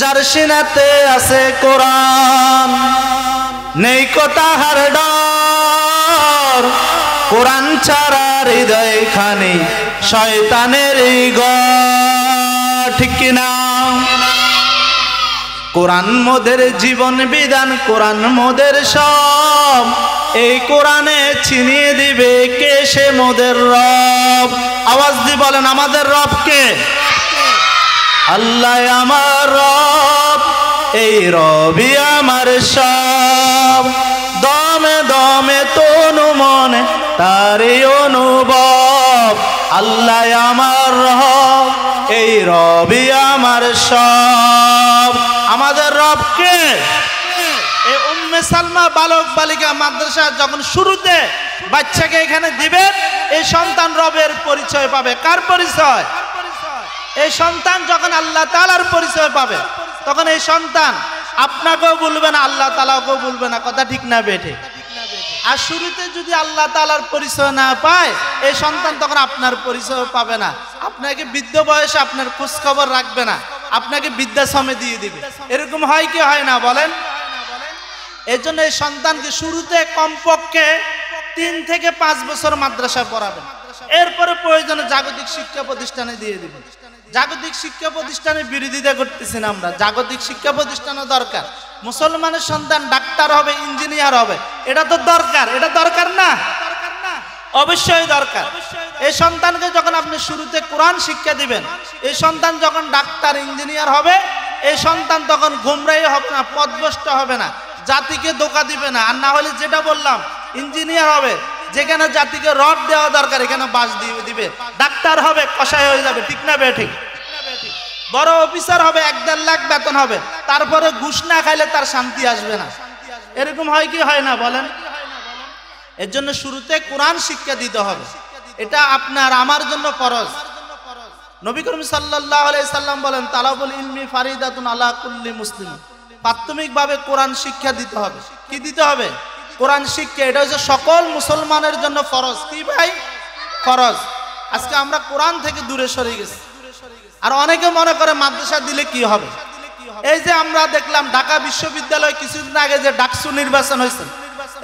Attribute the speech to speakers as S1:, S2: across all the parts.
S1: যার সিনাতে আছে কোরআন নেই কোতাহার ডর, কোরআন ছাড়া হৃদয় খানি শয়তানের ঘর, ঠিক কিনা? কোরআন মোদের জীবন বিধান, কোরআন মোদের সব, এই কোরআনে ছিনিয়ে দিবে কে সে মোদের রব? আওয়াজ দিয়ে বলেন আমাদের রব কে? আল্লাহ আমার রব, এই রবি আমার সব, দমে দমে তনু মনে তারই অনুভব। আল্লাহ আমার রব, এই রবি আমার সব। আমাদের রব কে? এই উম্মে সালমা বালক বালিকা মাদ্রাসা যখন শুরুতে বাচ্চাকে এখানে দিবেন, এই সন্তান রবের পরিচয় পাবে। কার পরিচয়? এই সন্তান যখন আল্লাহ তাআলার পরিচয় পাবে, তখন এই সন্তান আপনাকেও বলবে না, আল্লাহ তাআলাকেও বলবে না। কথা ঠিক না বেঠে? আর শুরুতে যদি আল্লাহ তাআলার পরিচয় না পায়, এই সন্তান তখন আপনার পরিচয় পাবে না। আপনাকে বৃদ্ধ বয়সে আপনার খোঁজ খবর রাখবে না, আপনাকে বৃদ্ধাশ্রমে দিয়ে দিবে। এরকম হয় কি হয় না বলেন? এই জন্য এই সন্তানকে শুরুতে কমপক্ষে 3 থেকে 5 বছর মাদ্রাসায় পড়াবেন, এরপরে প্রয়োজনে জাগতিক শিক্ষা প্রতিষ্ঠানে দিয়ে দিবেন। জাগতিক শিক্ষা প্রতিষ্ঠানের বিরোধিতা করতেছি না আমরা, জাগতিক শিক্ষা প্রতিষ্ঠানও দরকার। মুসলমানের সন্তান ডাক্তার হবে, ইঞ্জিনিয়ার হবে, এটা তো দরকার। এটা দরকার না? অবশ্যই দরকার। এই সন্তানকে যখন আপনি শুরুতে কোরআন শিক্ষা দিবেন, এই সন্তান যখন ডাক্তার ইঞ্জিনিয়ার হবে, এই সন্তান তখন গুমরাহী হবে না, পথভ্রষ্ট হবে না, জাতিকে ধোঁকা দিবে না। আর না হলে যেটা বললাম, ইঞ্জিনিয়ার হবে, যেখানে জাতিকে রড দেওয়া দরকার এখানে বাস দিয়ে দিবে। ডাক্তার হবে, কসাই হয়ে যাবে, ঠিক না বে ঠিক? বড় অফিসার হবে, 1-1.5 লাখ বেতন হবে, তারপরে ঘুষ না খাইলে তার শান্তি আসবে না। এরকম হয় কি হয় না বলেন? এর জন্য শুরুতে কোরআন শিক্ষা দিতে হবে। এটা আপনার আমার জন্য ফরজ। নবী করিম সাল্লাল্লাহু আলাইহি সাল্লাম বলেন, তালাবুল ইলমি ফারিদাতুন আলা কুল্লি মুসলিম। প্রাথমিকভাবে কোরআন শিক্ষা দিতে হবে। কি দিতে হবে? কোরআন শিক্ষা। এটা হচ্ছে সকল মুসলমানের জন্য ফরজ। কি ভাই? ফরজ। আজকে আমরা কোরআন থেকে দূরে সরে গেছি। আর অনেকে মনে করে মাদ্রাসা দিলে কি হবে। এই যে আমরা দেখলাম ঢাকা বিশ্ববিদ্যালয় কিছুদিন আগে যে ডাকসু নির্বাচন হয়েছে,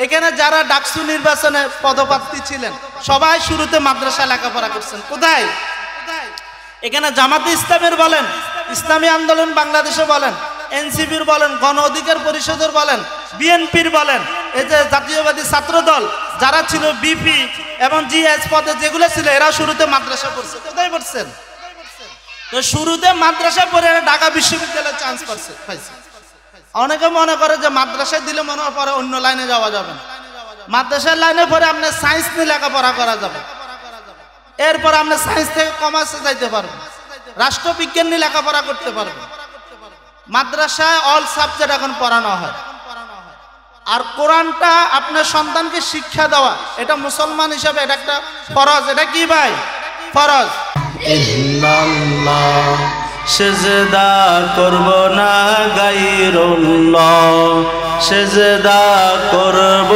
S1: এখানে যারা ডাকসু নির্বাচনে পদপ্রার্থী ছিলেন সবাই শুরুতে মাদ্রাসা লেখাপড়া করছেন। কোথায়? এখানে জামাতে ইসলামের বলেন, ইসলামী আন্দোলন বাংলাদেশে বলেন, এনসিপির বলেন, গণ অধিকার পরিষদের বলেন, বিএনপির বলেন, এই যে জাতীয়বাদী ছাত্র দল যারা ছিল, বিপি এবং জিএস পদে যেগুলো ছিল, এরা শুরুতে মাদ্রাসা পড়ছে। কোথায় পড়ছেন? তো শুরুতে মাদ্রাসা পড়ে ঢাকা বিশ্ববিদ্যালয়ে চান্স পাইছে। অনেকে মনে করে যে মাদ্রাসায় দিলে মনে হয় পরে অন্য লাইনে যাওয়া যাবে না। মাদ্রাসার লাইনে পরে আপনি সায়েন্স নিয়ে লেখাপড়া করা যাবে, এরপর আপনি সায়েন্স থেকে কমার্সে যাইতে পারবেন, রাষ্ট্রবিজ্ঞান নিয়ে লেখাপড়া করতে পারবেন। মাদ্রাসায় অল সাবজেক্ট এখন পড়ানো হয়। আর কোরআনটা আপনার সন্তানকে শিক্ষা দেওয়া, এটা মুসলমান হিসাবে এটা একটা ফরজ। এটা কি ভাই? ফরজ। ইল্লাল্লাহ সেজদা করব না গায়রুল্লাহ, সেজদা করব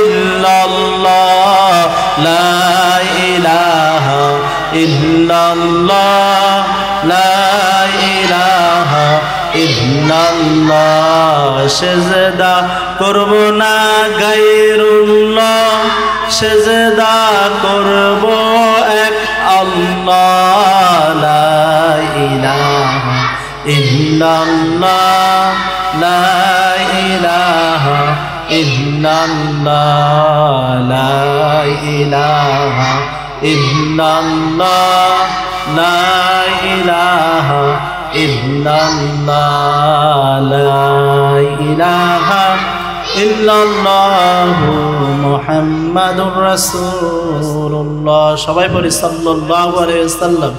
S1: ইল্লাল্লাহ, লা ইলাহা ইল্লাল্লাহ, লা ইলাহা ইল্লাল্লাহ। সেজদা করব না গায়রুল্লাহ, সেজদা করব এক আল্লাহ, লা ইলাহা ইল্লাল্লাহ, লা ইলাহা ইল্লাল্লাহ, লা ইলাহা ইল্লাল্লাহ, লা ইলাহা ইল্লাল্লাহ, লা ইলাহা ইল্লাল্লাহু মুহাম্মাদুর রাসূলুল্লাহ। সবাই পড়ি সাল্লাল্লাহু আলাইহি ওয়াসাল্লাম।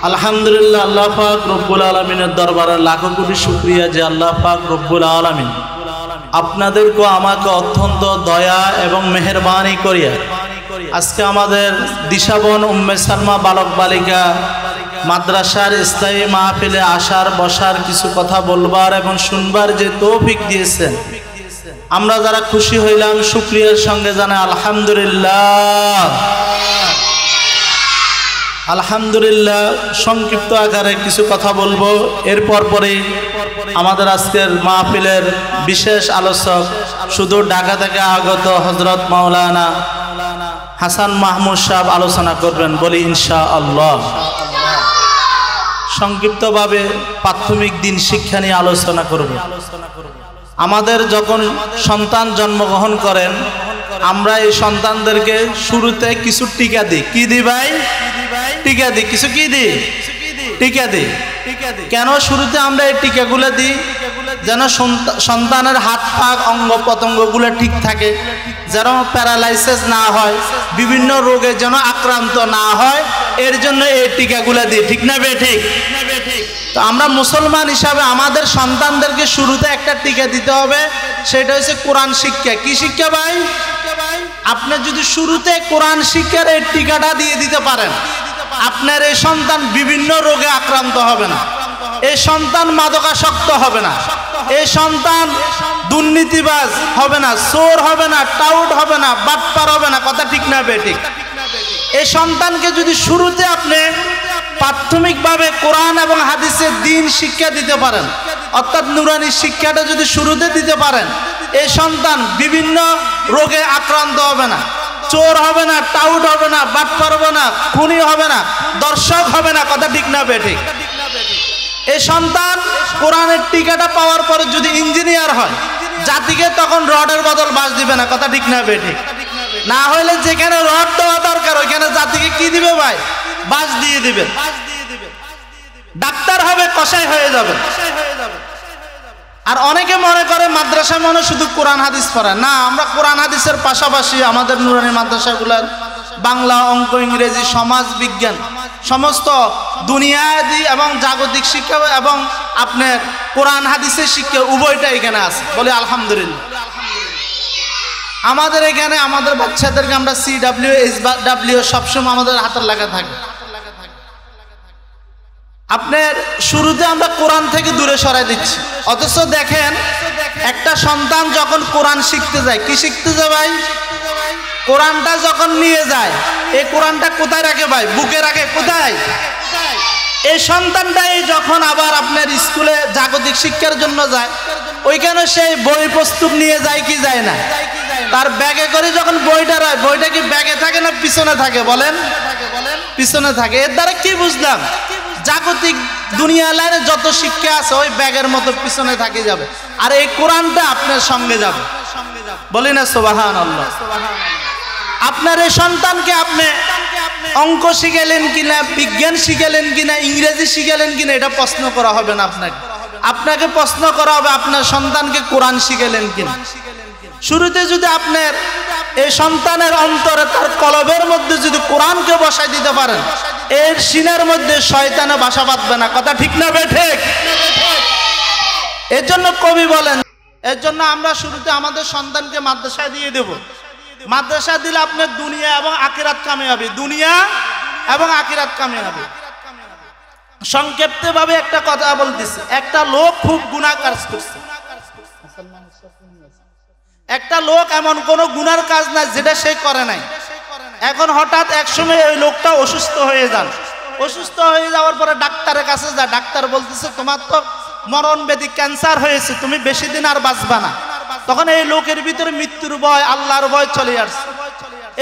S1: আলহামদুলিল্লাহ, আল্লাহ পাক রব্বুল আলামিনের দরবারে লাখো কোটি শুকরিয়া যে আল্লাহ পাক রব্বুল আলামিন আপনাদেরকে আমাকে অত্যন্ত দয়া এবং মেহেরবানি করিয়া আজকে আমাদের দিশাবন উম্মে সালমা বালক বালিকা মাদ্রাসার ইসলামী মাহফিলে আসার বসার কিছু কথা বলবার এবং শুনবার যে তৌফিক দিয়েছেন, আমরা যারা খুশি হইলাম শুকরিয়ার সঙ্গে জানাই আলহামদুলিল্লাহ। আলহামদুলিল্লাহ, সংক্ষিপ্ত আকারে কিছু কথা বলবো। এরপর পরে আমাদের আজকের মাহফিলের বিশেষ আলোচক শুধু ঢাকা থেকে আগত হযরত মাওলানা হাসান মাহমুদ সাহেব আলোচনা করবেন, বলি ইনশাআল্লাহ। সংক্ষিপ্তভাবে প্রাথমিক দিন শিক্ষা নিয়ে আলোচনা করব। আমাদের যখন সন্তান জন্মগ্রহণ করেন, আমরা এই সন্তানদেরকে শুরুতে কিছু টিকা দিই। কি দিই ভাই? টিকা দিই। কিছু কি দিই? টিকা দিই। কেন শুরুতে আমরা এই টিকাগুলো দিই? যেন সন্তানের হাত পা অঙ্গ প্রত্যঙ্গগুলো ঠিক থাকে, যেন প্যারালাইসিস না হয়, বিভিন্ন রোগে যেন আক্রান্ত না হয়, এর জন্য এই টিকাগুলো দিই। ঠিক না বে ঠিক? তো আমরা মুসলমান হিসাবে আমাদের সন্তানদেরকে শুরুতে একটা টিকা দিতে হবে, সেটা হচ্ছে কোরআন শিক্ষা। কি শিক্ষা ভাই? আপনি যদি শুরুতে কোরআন শিক্ষার এই টিকাটা দিয়ে দিতে পারেন, আপনার এই সন্তান বিভিন্ন রোগে আক্রান্ত হবে না, এই সন্তান মাদকাসক্ত হবে না, এই সন্তান দুর্নীতিবাজ হবে না, চোর হবে না, টাউট হবে না, বাটপার হবে না। কথা ঠিক না বে ঠিক? এই সন্তানকে যদি শুরুতে আপনি প্রাথমিকভাবে কোরআন এবং হাদিসের দ্বীন শিক্ষা দিতে পারেন, অর্থাৎ নুরানি শিক্ষাটা যদি শুরুতে দিতে পারেন, এই সন্তান বিভিন্ন রোগে আক্রান্ত হবে না, চোর হবে না, টাউট হবে না, বাটপার হবে না, খুনি হবে না, দর্শক হবে না। কথা ঠিক না বে ঠিক? এই সন্তান কোরআনের টিকাটা পাওয়ার পরে যদি ইঞ্জিনিয়ার হয়, জাতিকে তখন রডের বদল বাঁশ দিবে না। কথা ঠিক না বে ঠিক? না হইলে যেখানে রড দেওয়া দরকার ওইখানে জাতিকে কি দিবে ভাই? বাঁশ দিয়ে দিবে। ডাক্তার হবে, কসাই হয়ে যাবে। আর অনেকে মনে করে মাদ্রাসায় মনে শুধু কোরআন হাদিস পড়া না, আমরা কোরআন হাদিসের পাশাপাশি আমাদের নুরানি মাদ্রাসাগুলোর বাংলা, অঙ্ক, ইংরেজি, সমাজ বিজ্ঞান, সমস্ত দুনিয়াদি এবং জাগতিক শিক্ষা এবং আপনার কোরআন হাদিসের শিক্ষা উভয়টা এখানে আছে। বলে আলহামদুলিল্লাহ। আমাদের এখানে আমাদের বাচ্চাদেরকে আমরা CW, SW সবসময় আমাদের হাতের লাগা থাকে। আপনার শুরুতে আমরা কোরআন থেকে দূরে সরাই দিচ্ছি, অথচ দেখেন একটা সন্তান যখন কোরআন শিখতে যায়, কি শিখতে যায় ভাই? কোরআনটা যখন নিয়ে যায়, এই কোরআনটা কোথায় রাখে ভাই? বুকে রাখে। কোথায়? এই সন্তানটাই যখন আবার আপনার স্কুলে জাগতিক শিক্ষার জন্য যায়, ওইখানে সেই বই পুস্তক নিয়ে যায় কি যায় না? তার ব্যাগে করে যখন বইটা রয়, বইটা কি ব্যাগে থাকে না পিছনে থাকে? বলেন। পিছনে থাকে। এর দ্বারা কি বুঝলাম? জাগতিক দুনিয়া লাইনে যত শিক্ষা আছে ওই ব্যাগের মতো পিছনে থাকে যাবে, আর এই কোরআনটা আপনার সঙ্গে যাবে। বলি না সুবহানাল্লাহ। আপনার এই সন্তানকে আপনি অঙ্ক শিখালেন কিনা, বিজ্ঞান শিখালেন কিনা, ইংরেজি শিখালেন কিনা, এটা প্রশ্ন করা হবে না। আপনাকে প্রশ্ন করা হবে আপনার সন্তানকে কোরআন শিখালেন কিনা। শুরুতে যদি আপনার এই সন্তানের অন্তরে, তার কলবের মধ্যে যদি কোরআনকে বসাই দিতে পারেন, এর সিনার মধ্যে শয়তানে বাসা বাঁধবে না। কথা ঠিক না বে ঠিক? এর জন্য কবি বলেন, এর জন্য আমরা শুরুতে আমাদের সন্তানকে মাদ্রাসায় দিয়ে দেব। মাদ্রাসা দিলে আপনার দুনিয়া এবং আখিরাত কামিয়াবি, দুনিয়া এবং আখিরাত কামিয়াবি। সংক্ষিপ্ত ভাবে একটা কথা বলতেছি। একটা লোক খুব গুনাহ কাজ করছে। একটা লোক এমন কোন গুনার কাজ নাই যেটা সে করে নাই। এখন হঠাৎ একসময় ওই লোকটা অসুস্থ হয়ে যান। অসুস্থ হয়ে যাওয়ার পরে ডাক্তারের কাছে যায়। ডাক্তার বলতেছে তোমার তো মরণ ব্যাধি, ক্যান্সার হয়েছে, তুমি বেশি দিন আর বাঁচবা না। তখন এই লোকের ভিতরে মৃত্যুর ভয়, আল্লাহর ভয় চলে আসছে।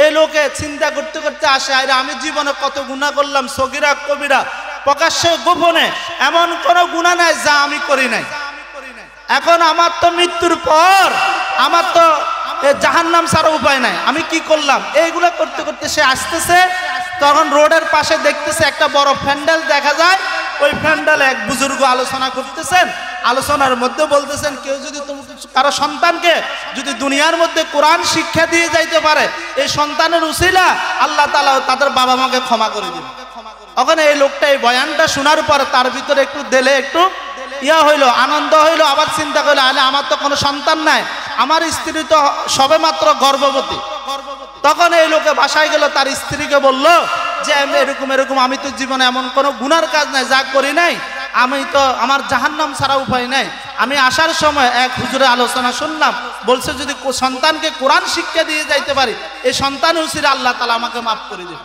S1: এই লোকে চিন্তা করতে করতে আসে, আরে আমি জীবনে কত গুনাহ করলাম, সগীরা কবিরা, প্রকাশ্যে গোপনে, এমন কোন গুনাহ নাই যা আমি করি নাই। এখন আমার তো মৃত্যুর পর আমার তো জাহান্নাম ছাড়া উপায় নাই, আমি কি করলাম? এইগুলো করতে করতে সে আসতেছে। তখন রোডের পাশে দেখতেছে একটা বড় প্যান্ডেল দেখা যায়। ওই প্যান্ডেলে এক বুজুর্গ আলোচনা করতেছেন। আলোচনার মধ্যে বলতেছেন, কেউ যদি কারো সন্তানকে যদি দুনিয়ার মধ্যে কোরআন শিক্ষা দিয়ে যাইতে পারে, এই সন্তানের উসিলা আল্লাহ তাআলা তাদের বাবা মাকে ক্ষমা করে দিবেন। ওখানে এই লোকটা এই বয়ানটা শোনার পর তার ভিতরে একটু দিলে একটু ইয়া হইলো, আনন্দ হইলো। আবার চিন্তা করলো, আলে আমার তো কোনো সন্তান নাই, আমার স্ত্রী তো সবে মাত্র গর্ভবতী। তখন এই লোকে বাসায় গেল, তার স্ত্রীকে বলল যে এরকম এরকম, আমি তো জীবনে এমন কোনো গুনার কাজ নাই যা করি নাই, আমি তো আমার জাহান্নাম ছাড়া উপায় নাই। আমি আসার সময় এক হুজুরের আলোচনা শুনলাম, বলছে যদি সন্তানকে কোরআন শিক্ষা দিয়ে যাইতে পারি, এই সন্তান উসিলা আল্লাহ তাআলা আমাকে মাফ করে দেবে।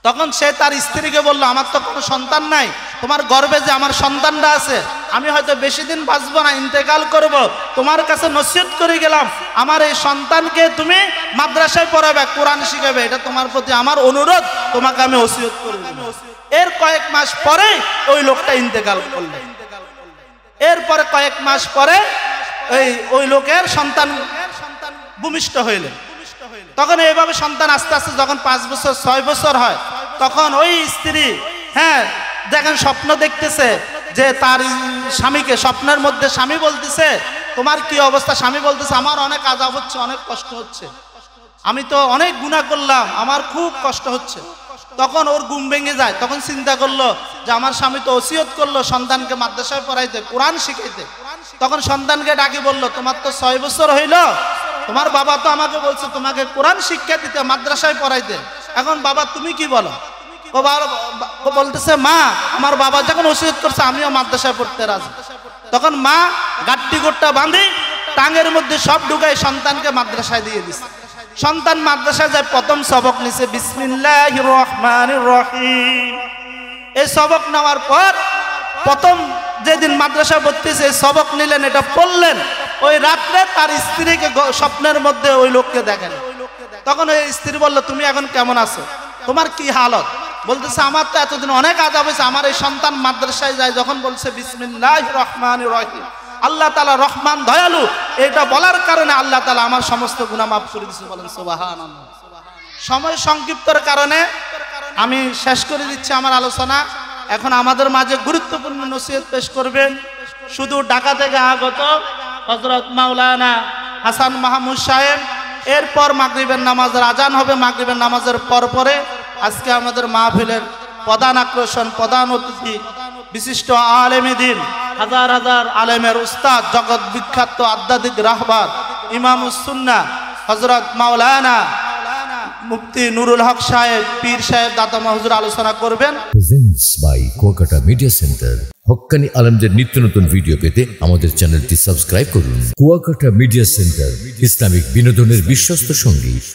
S1: তখন সে তার স্ত্রীকে বলল, আমার তো কোনো সন্তান নাই, তোমার গর্ভে যে আমার সন্তানটা আছে, আমি হয়তো বেশি দিন বাঁচবো না, ইন্তেকাল করব, তোমার কাছে নসিহত করে গেলাম আমার এই সন্তানকে তুমি মাদ্রাসায় পড়াবে, কোরআন শিখাবে, এটা তোমার প্রতি আমার অনুরোধ, তোমাকে আমি ওসিয়ত করে দিলাম। এর কয়েক মাস পরে ওই লোকটা ইন্তেকাল করলেন। এরপরে কয়েক মাস পরে ওই লোকের সন্তান ভূমিষ্ঠ হইলেন। তখন এইভাবে সন্তান আস্তে আস্তে যখন 5 বছর 6 বছর হয়, তখন ওই স্ত্রী দেখেন স্বপ্ন দেখতেছে যে তার স্বামীকে, স্বপ্নের মধ্যে স্বামী বলতেছে তোমার কি অবস্থা? স্বামী বলতেছে আমার অনেক আযাব হচ্ছে, অনেক কষ্ট হচ্ছে, আমি তো অনেক গুনাহ করলাম, আমার খুব কষ্ট হচ্ছে। তখন ওর ঘুম ভেঙে যায়। তখন চিন্তা করলো যে আমার স্বামী তো ওসিয়ত করলো সন্তানকে মাদ্রাসায় পড়াইতে, কোরআন শিখাইতে। তখন সন্তানকে ডাকি বলল, তোমার তো 6 বছর হইল, তোমার বাবা তো আমাকে বলছে তোমাকে কোরআন শিক্ষা দিতে, মাদ্রাসায় পড়াইতে, এখন বাবা তুমি কি বলো? ও বলতেছে, মা আমার বাবা যখন ওসিয়ত করছে আমিও মাদ্রাসায় পড়তে রাজি। তখন মা গাট্টি গোট্টা বাঁধি টাঙ্গের মধ্যে সব ঢুকাই সন্তানকে মাদ্রাসায় দিয়ে দিছে। সন্তান মাদ্রাসায় যায়, প্রথম সবক নিছে বিসমিল্লাহির রহমানির রহিম। এই সবক নেওয়ার পর প্রথম যেদিন মাদ্রাসায় ভর্তি হয়েছে সবক নিলেন, এটা পড়লেন, ওই রাত্রে তার স্ত্রীকে স্বপ্নের মধ্যে ওই লোককে দেখেন। তখন ওই স্ত্রী বলল, তুমি এখন কেমন আছো, তোমার কি হালত? বলতেছে আমার তো এতদিন অনেক আযাব হয়েছে, আমার এই সন্তান মাদ্রাসায় যায় যখন বলছে বিসমিল্লাহির রহমানির রহিম, আল্লাহ তাআলা রহমান দয়ালু, এটা বলার কারণে আল্লাহ তাআলা আমার সমস্ত গুনাহ মাফ করে দিয়েছে। বলেন সুবহানাল্লাহ। সময় সংক্ষিপ্তর কারণে আমি শেষ করে দিচ্ছি আমার আলোচনা। এখন আমাদের মাঝে গুরুত্বপূর্ণ নসিহত পেশ করবেন শুধু ঢাকা থেকে আগত হযরত মাওলানা হাসান মাহমুদ সাহেব। এরপর মাগরিবের নামাজের আজান হবে, মাগরিবের নামাজের পরে আজকে আমাদের মাহফিলের প্রধান আকর্ষণ, প্রধান অতিথি, বিশিষ্ট আলেমে দ্বীন, হাজার হাজার আলেমের উস্তাদ, জগৎ বিখ্যাত আধ্যাত্মিক রাহবার ইমামুস সুন্নাহ হযরত মাওলানা মুফতি নুরুল হক সাহেব, পীর সাহেব, দাতা হুজুর আলোচনা করবেন।
S2: Presents by Kuakata media centre. হক্কানি আলেমদের নিত্য নতুন ভিডিও পেতে আমাদের চ্যানেলটি সাবস্ক্রাইব করুন। কুয়াকাটা মিডিয়া সেন্টার, ইসলামিক বিনোদনের বিশ্বস্ত সঙ্গী।